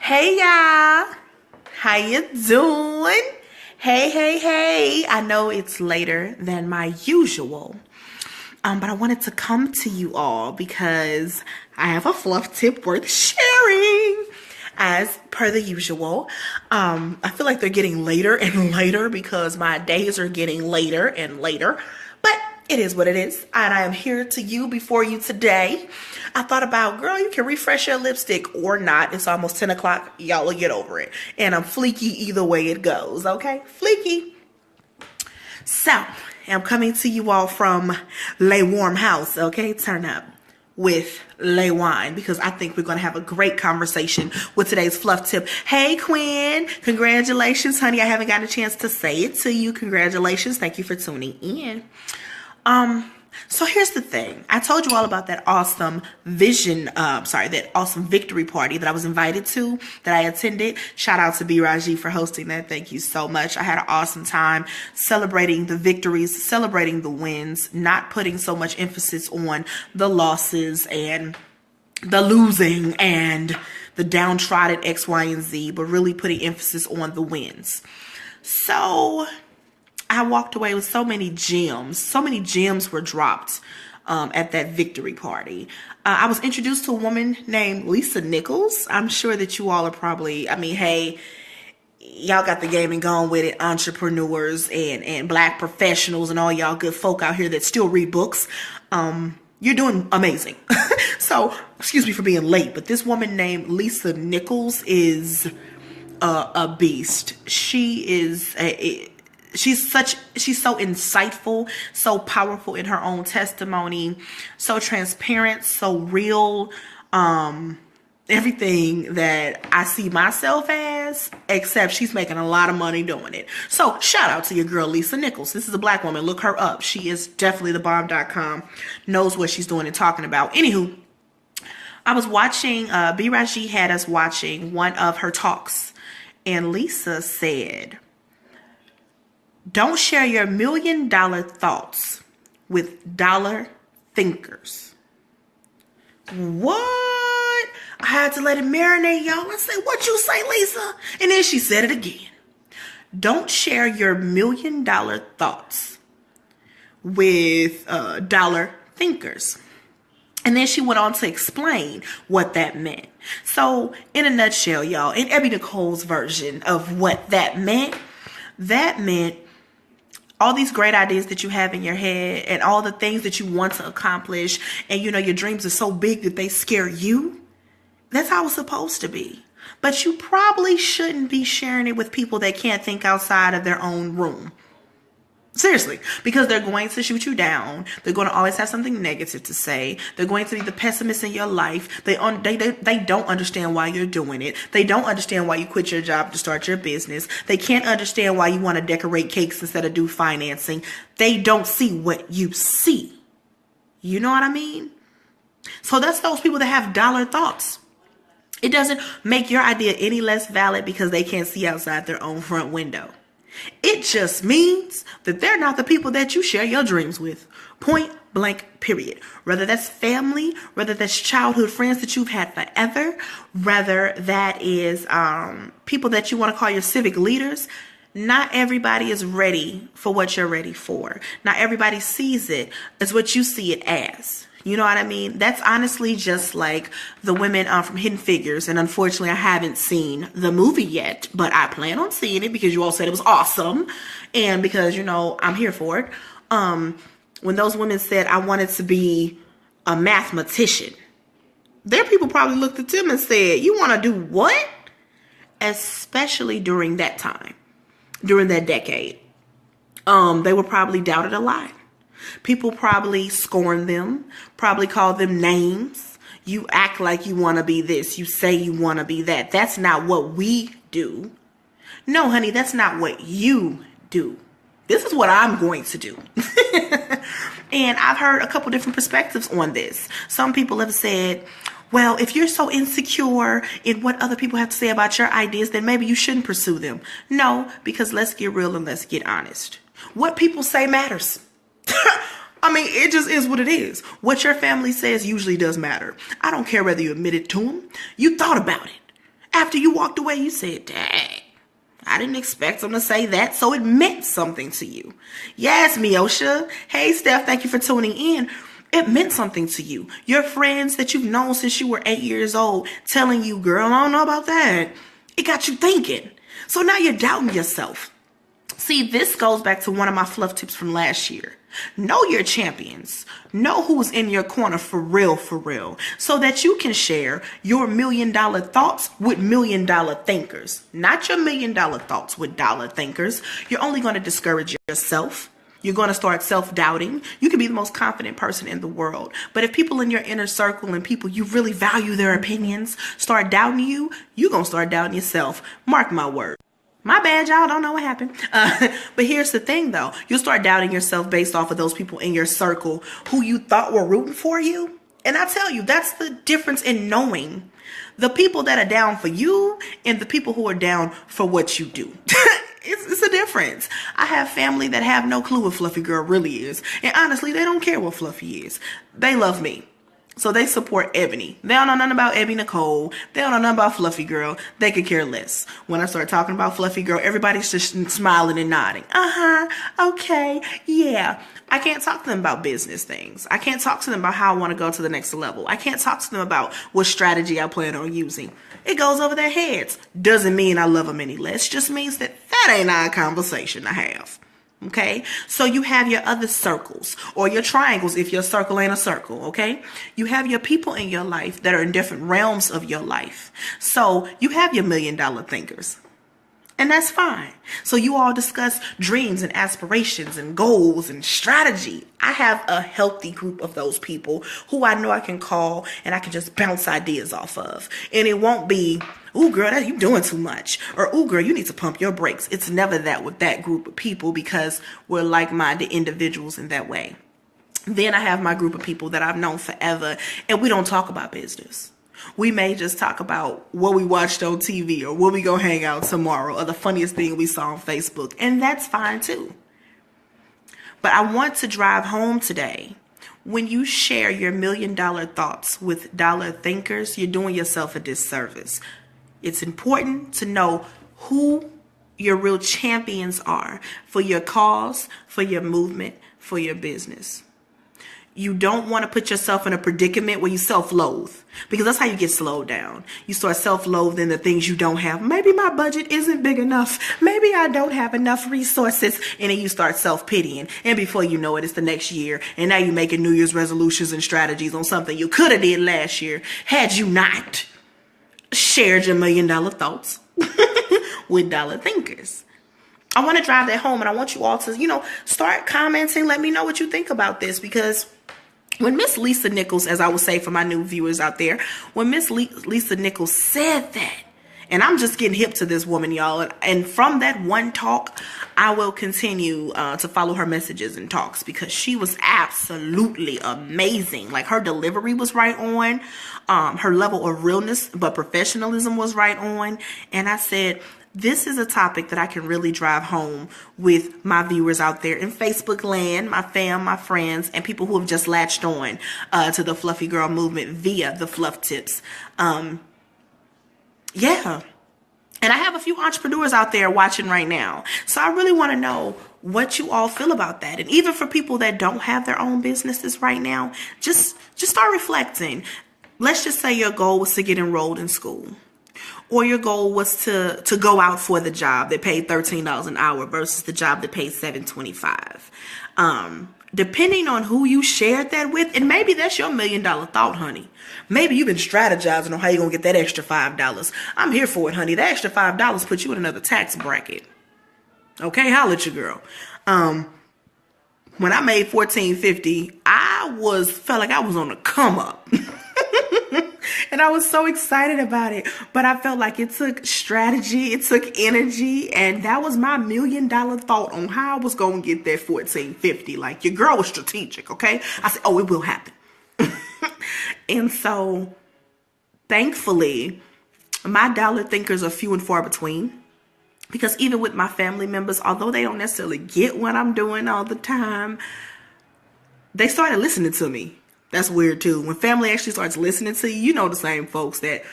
Hey y'all, how you doing? Hey. I know it's later than my usual, but I wanted to come to you all because I have a fluff tip worth sharing. As per the usual, I feel like they're getting later and later because my days are getting later and later, but it is what it is, and I am here to you before you today. I thought about, girl, you can refresh your lipstick or not. It's almost 10 o'clock. Y'all will get over it. And I'm fleeky either way it goes, okay? Fleeky. So, I'm coming to you all from Lay Warm House, okay? Turn up with Lay Wine because I think we're going to have a great conversation with today's fluff tip. Hey, Quinn. Congratulations, honey. I haven't gotten a chance to say it to you. Congratulations. Thank you for tuning in. So here's the thing. I told you all about that awesome that awesome victory party that I was invited to, that I attended. Shout out to B. Raji for hosting that. Thank you so much. I had an awesome time celebrating the victories, celebrating the wins, not putting so much emphasis on the losses and the losing and the downtrodden X, Y, and Z, but really putting emphasis on the wins. So I walked away with so many gems. So many gems were dropped at that victory party. I was introduced to a woman named Lisa Nichols. I'm sure that you all are probably, hey, y'all got the game and gone with it. Entrepreneurs and black professionals and all y'all good folk out here that still read books. You're doing amazing. So, excuse me for being late, but this woman named Lisa Nichols is a beast. She's so insightful, so powerful in her own testimony, so transparent, so real, everything that I see myself as, except she's making a lot of money doing it. So shout out to your girl, Lisa Nichols. This is a black woman. Look her up. She is definitely the bomb.com, knows what she's doing and talking about. Anywho, I was watching, B. Raji had us watching one of her talks, and Lisa said, don't share your $1 million thoughts with dollar thinkers. What? I had to let it marinate, y'all. I said, what you say, Lisa? And then she said it again. Don't share your $1 million thoughts with dollar thinkers. And then she went on to explain what that meant. So in a nutshell, y'all, in Ebby Nicole's version of what that meant all these great ideas that you have in your head and all the things that you want to accomplish, and your dreams are so big that they scare you. That's how it's supposed to be. But you probably shouldn't be sharing it with people that can't think outside of their own room. Seriously, because they're going to shoot you down. They're going to always have something negative to say. They're going to be the pessimist in your life. They don't understand why you're doing it. They don't understand why you quit your job to start your business. They can't understand why you want to decorate cakes instead of do financing. They don't see what you see. You know what I mean? So that's those people that have dollar thoughts. It doesn't make your idea any less valid because they can't see outside their own front window. It just means that they're not the people that you share your dreams with. Point blank, period. Whether that's family, whether that's childhood friends that you've had forever, whether that is people that you want to call your civic leaders. Not everybody is ready for what you're ready for. Not everybody sees it as what you see it as. You know what I mean? That's honestly just like the women from Hidden Figures. And unfortunately, I haven't seen the movie yet, but I plan on seeing it because you all said it was awesome. And because, I'm here for it. When those women said, I wanted to be a mathematician, their people probably looked at them and said, you want to do what? Especially during that time, during that decade. They were probably doubted a lot. People probably scorned them, probably called them names. You act like you want to be this. You say you want to be that. That's not what we do. No, honey, that's not what you do. This is what I'm going to do. And I've heard a couple different perspectives on this. Some people have said, well, if you're so insecure in what other people have to say about your ideas, then maybe you shouldn't pursue them. No, because let's get real and let's get honest. What people say matters. It just is what it is. What your family says usually does matter. I don't care whether you admit it to them. You thought about it. after you walked away, you said, dang, I didn't expect them to say that, so it meant something to you. Yes, Miosha. Hey, Steph, thank you for tuning in. It meant something to you. Your friends that you've known since you were 8 years old telling you, girl, I don't know about that. It got you thinking. So now you're doubting yourself. See, this goes back to one of my fluff tips from last year. Know your champions. Know who's in your corner for real, so that you can share your $1 million thoughts with $1 million thinkers. Not your $1 million thoughts with dollar thinkers. You're only going to discourage yourself. You're going to start self-doubting. You can be the most confident person in the world. But if people in your inner circle and people you really value their opinions start doubting you, you're going to start doubting yourself. Mark my word. My bad, y'all. Don't know what happened. But here's the thing, though. You'll start doubting yourself based off of those people in your circle who you thought were rooting for you. And I tell you, that's the difference in knowing the people that are down for you and the people who are down for what you do. It's a difference. I have family that have no clue what Fluffy Girl really is. And honestly, they don't care what Fluffy is. They love me. So they support Ebony. They don't know nothing about Ebony Nicole. They don't know nothing about Fluffy Girl. They could care less. When I start talking about Fluffy Girl, everybody's just smiling and nodding. Okay, yeah. I can't talk to them about business things. I can't talk to them about how I want to go to the next level. I can't talk to them about what strategy I plan on using. It goes over their heads. Doesn't mean I love them any less. Just means that ain't our conversation to have. Okay, so you have your other circles or your triangles if your circle ain't a circle. Okay, you have your people in your life that are in different realms of your life. So you have your $1 million thinkers, and that's fine. So you all discuss dreams and aspirations and goals and strategy. I have a healthy group of those people who I know I can call and I can just bounce ideas off of, and it won't be, ooh, girl, that you doing too much. Or, ooh, girl, you need to pump your brakes. It's never that with that group of people because we're like-minded individuals in that way. Then I have my group of people that I've known forever, and we don't talk about business. We may just talk about what we watched on TV or where we go hang out tomorrow or the funniest thing we saw on Facebook. And that's fine, too. But I want to drive home today. When you share your $1 million thoughts with dollar thinkers, you're doing yourself a disservice. It's important to know who your real champions are for your cause, for your movement, for your business. You don't want to put yourself in a predicament where you self-loathe, because that's how you get slowed down. You start self-loathing the things you don't have. Maybe my budget isn't big enough. Maybe I don't have enough resources. And then you start self-pitying. And before you know it, it's the next year. And now you're making New Year's resolutions and strategies on something you could have did last year had you not shared your $1 million thoughts with dollar thinkers. I want to drive that home, and I want you all to, start commenting. Let me know what you think about this, because when Miss Lisa Nichols, as I would say for my new viewers out there, when Miss Lisa Nichols said that, and I'm just getting hip to this woman, y'all, and from that one talk, I will continue to follow her messages and talks, because she was absolutely amazing. Like, her delivery was right on, her level of realness but professionalism was right on, and I said, this is a topic that I can really drive home with my viewers out there in Facebook land, my fam, my friends, and people who have just latched on to the Fluffy Girl movement via the Fluff Tips. Yeah. And I have a few entrepreneurs out there watching right now. So I really want to know what you all feel about that. And even for people that don't have their own businesses right now, just start reflecting. Let's just say your goal was to get enrolled in school. Or your goal was to go out for the job that paid $13 an hour versus the job that pays $7.25. Depending on who you shared that with, and maybe that's your $1 million thought, honey. Maybe you've been strategizing on how you're going to get that extra $5. I'm here for it, honey. That extra $5 puts you in another tax bracket. Okay, holla at your girl. When I made $14.50, I felt like I was on the come up. And I was so excited about it, but I felt like it took strategy, it took energy, and that was my $1 million thought on how I was going to get that $14.50. Like, your girl was strategic, okay? I said, oh, it will happen. And so, thankfully, my dollar thinkers are few and far between, because even with my family members, although they don't necessarily get what I'm doing all the time, they started listening to me. That's weird too. When family actually starts listening to you, you know, the same folks that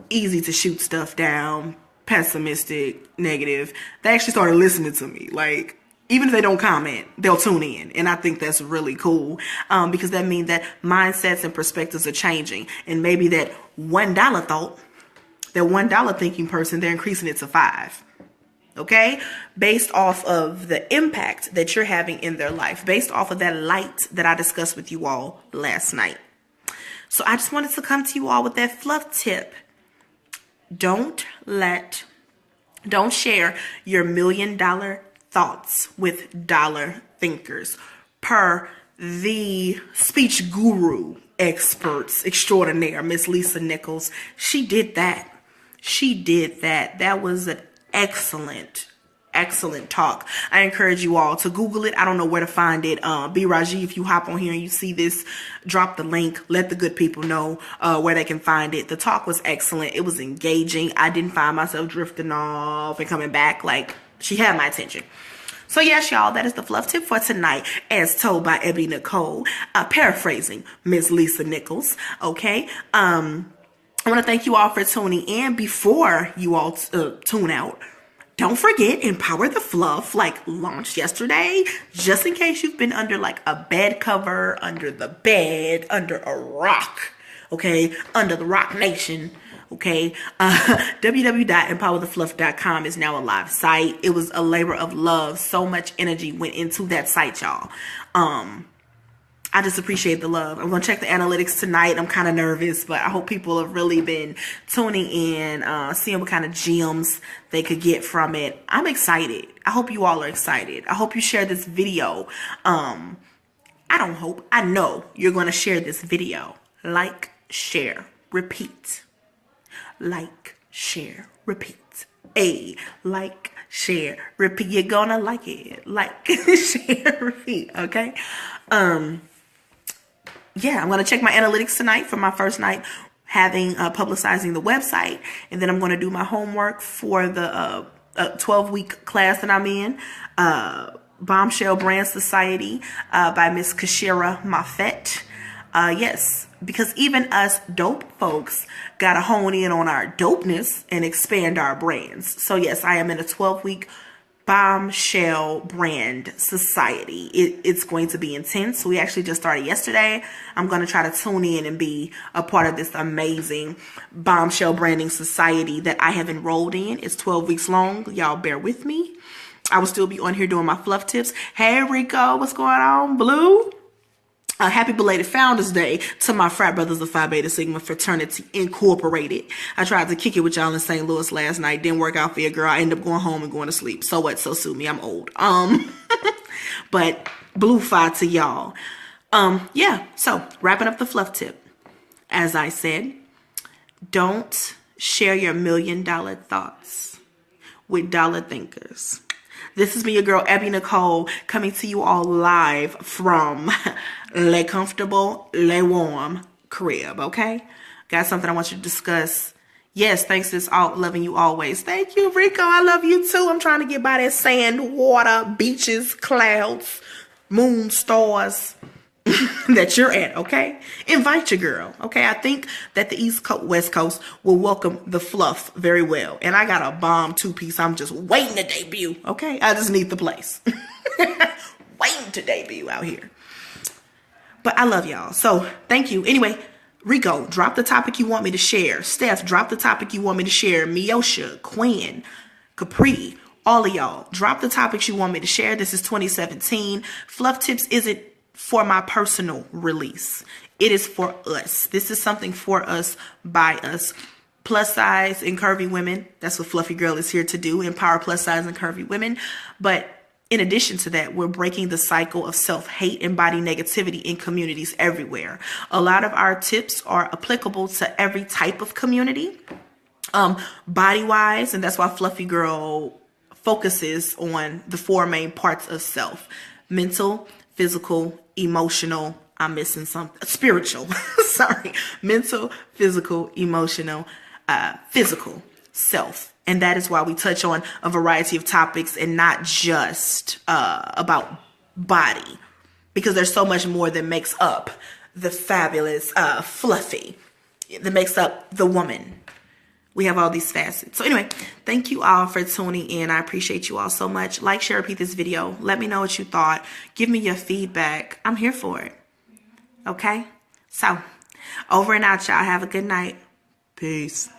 easy to shoot stuff down, pessimistic, negative, they actually started listening to me. Like, even if they don't comment, they'll tune in. And I think that's really cool, because that means that mindsets and perspectives are changing. And maybe that $1 thought, that $1 thinking person, they're increasing it to 5. Okay? Based off of the impact that you're having in their life, based off of that light that I discussed with you all last night. So I just wanted to come to you all with that fluff tip. Don't share your $1 million thoughts with dollar thinkers. Per the speech guru experts extraordinaire, Miss Lisa Nichols, she did that. That was an excellent talk. I encourage you all to Google it. I don't know where to find it. B. Raji, if you hop on here and you see this, drop the link. Let the good people know where they can find it. The talk was excellent. It was engaging. I didn't find myself drifting off and coming back. Like, she had my attention. So yes, y'all, that is the fluff tip for tonight, as told by Ebby Nicole, paraphrasing Miss Lisa Nichols. Okay. I want to thank you all for tuning in. Before you all tune out, don't forget, Empower the Fluff, like, launched yesterday, just in case you've been under like a bed cover, under the bed, under a rock, okay, under the Rock Nation. Okay, www.empowerthefluff.com is now a live site. It was a labor of love. So much energy went into that site, y'all. I just appreciate the love. I'm going to check the analytics tonight. I'm kind of nervous, but I hope people have really been tuning in, seeing what kind of gems they could get from it. I'm excited. I hope you all are excited. I hope you share this video. I know you're going to share this video. Like, share, repeat. Like, share, repeat. Like, share, repeat. You're gonna like it. Like, share, repeat. Okay. Yeah, I'm gonna check my analytics tonight for my first night having publicizing the website, and then I'm gonna do my homework for the 12-week class that I'm in. Bombshell Brand Society by Miss Kashira Moffett. Yes, because even us dope folks gotta hone in on our dopeness and expand our brands. So yes, I am in a 12-week Bombshell Brand Society. It's going to be intense. We actually just started yesterday. I'm going to try to tune in and be a part of this amazing Bombshell Branding Society that I have enrolled in. It's 12 weeks long. Y'all bear with me. I will still be on here doing my fluff tips. Hey, Rico, what's going on? Blue? Happy belated Founders Day to my frat brothers of Phi Beta Sigma Fraternity Incorporated. I tried to kick it with y'all in St. Louis last night. Didn't work out for your girl. I ended up going home and going to sleep. So what? So sue me. I'm old. But blue Phi to y'all. Yeah. So wrapping up the fluff tip. As I said, don't share your $1 million thoughts with dollar thinkers. This is me, your girl, Abby Nicole, coming to you all live from Le Comfortable, Le Warm crib, okay? Got something I want you to discuss. Yes, thanks, sis. Loving you always. Thank you, Rico. I love you too. I'm trying to get by that sand, water, beaches, clouds, moon, stars that you're at, okay? Invite your girl, okay? I think that the West Coast will welcome the fluff very well. And I got a bomb 2-piece I'm just waiting to debut, okay? I just need the place. Waiting to debut out here. But I love y'all. So thank you. Anyway, Rico, drop the topic you want me to share. Steph, drop the topic you want me to share. Miosha, Quinn, Capri, all of y'all, drop the topics you want me to share. This is 2017. Fluff Tips isn't for my personal release. It is for us. This is something for us, by us. Plus size and curvy women. That's what Fluffy Girl is here to do. Empower plus size and curvy women. But in addition to that, we're breaking the cycle of self-hate and body negativity in communities everywhere. A lot of our tips are applicable to every type of community, body-wise, and that's why Fluffy Girl focuses on the 4 main parts of self: mental, physical, emotional, I'm missing something, spiritual, sorry, mental, physical, emotional, physical self. And that is why we touch on a variety of topics and not just about body, because there's so much more that makes up the fabulous Fluffy, that makes up the woman, We have all these facets. So anyway, thank you all for tuning in. I appreciate you all so much. Like, share, repeat this video. Let me know what you thought. Give me your feedback. I'm here for it. Okay? So, over and out, y'all. Have a good night. Peace.